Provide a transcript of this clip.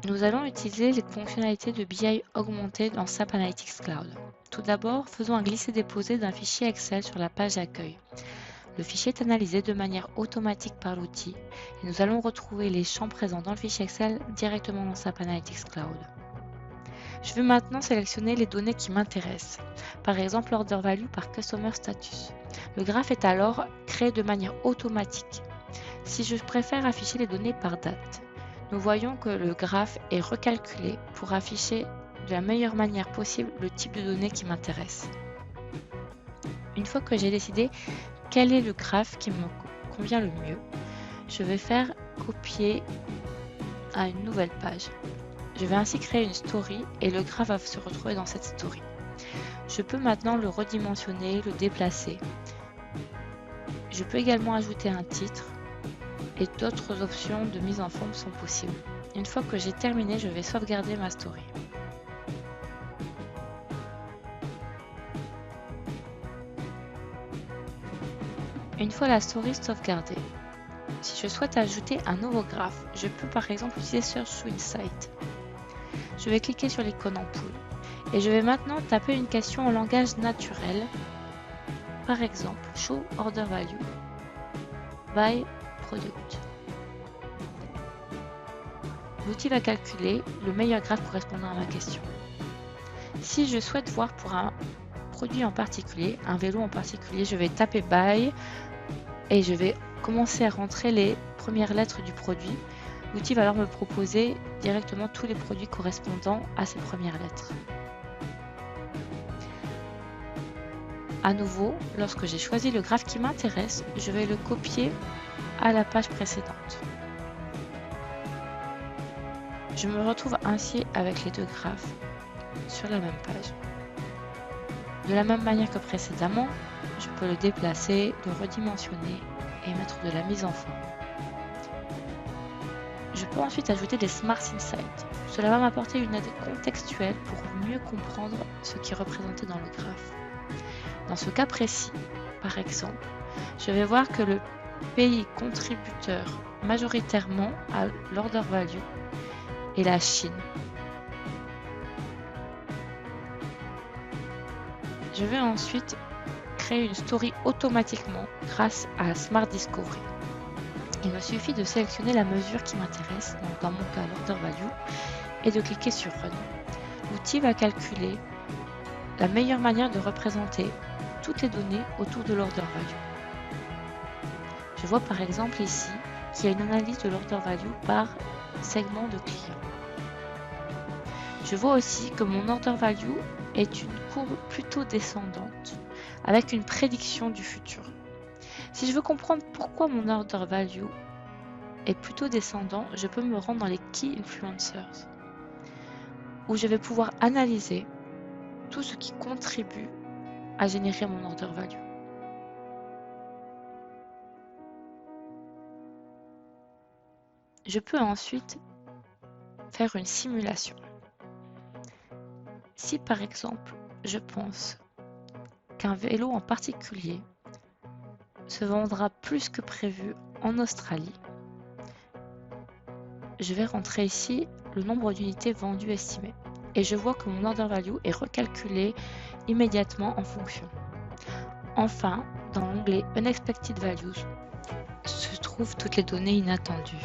Nous allons utiliser les fonctionnalités de BI augmentées dans SAP Analytics Cloud. Tout d'abord, faisons un glisser-déposer d'un fichier Excel sur la page d'accueil. Le fichier est analysé de manière automatique par l'outil et nous allons retrouver les champs présents dans le fichier Excel directement dans SAP Analytics Cloud. Je vais maintenant sélectionner les données qui m'intéressent, par exemple l'order value par Customer Status. Le graphe est alors créé de manière automatique. Si je préfère afficher les données par date, nous voyons que le graphe est recalculé pour afficher de la meilleure manière possible le type de données qui m'intéresse. Une fois que j'ai décidé quel est le graphe qui me convient le mieux, je vais faire copier à une nouvelle page. Je vais ainsi créer une story et le graphe va se retrouver dans cette story. Je peux maintenant le redimensionner, le déplacer. Je peux également ajouter un titre et d'autres options de mise en forme sont possibles. Une fois que j'ai terminé, je vais sauvegarder ma story. Une fois la story sauvegardée, si je souhaite ajouter un nouveau graphe, je peux par exemple utiliser Search to Insight. Je vais cliquer sur l'icône ampoule et je vais maintenant taper une question en langage naturel, par exemple Show Order Value by Product. L'outil va calculer le meilleur graphe correspondant à ma question. Si je souhaite voir pour un produit en particulier, un vélo en particulier, je vais taper by et je vais commencer à rentrer les premières lettres du produit. L'outil va alors me proposer directement tous les produits correspondant à ces premières lettres. À nouveau, lorsque j'ai choisi le graphe qui m'intéresse, je vais le copier à la page précédente. Je me retrouve ainsi avec les deux graphes sur la même page. De la même manière que précédemment, je peux le déplacer, le redimensionner et mettre de la mise en forme. Je peux ensuite ajouter des Smart Insights. Cela va m'apporter une aide contextuelle pour mieux comprendre ce qui est représenté dans le graphe. Dans ce cas précis, par exemple, je vais voir que le pays contributeur majoritairement à l'order value est la Chine. Je vais ensuite créer une story automatiquement grâce à Smart Discovery. Il me suffit de sélectionner la mesure qui m'intéresse, donc dans mon cas l'order value, et de cliquer sur Run. L'outil va calculer la meilleure manière de représenter toutes les données autour de l'order value. Je vois par exemple ici qu'il y a une analyse de l'order value par segment de clients. Je vois aussi que mon order value est une courbe plutôt descendante avec une prédiction du futur. Si je veux comprendre pourquoi mon order value est plutôt descendant, je peux me rendre dans les Key Influencers où je vais pouvoir analyser tout ce qui contribue à générer mon order value. Je peux ensuite faire une simulation. Si par exemple, je pense qu'un vélo en particulier se vendra plus que prévu en Australie, je vais rentrer ici le nombre d'unités vendues estimées et je vois que mon order value est recalculé immédiatement en fonction. Enfin, dans l'onglet Unexpected Values se trouvent toutes les données inattendues.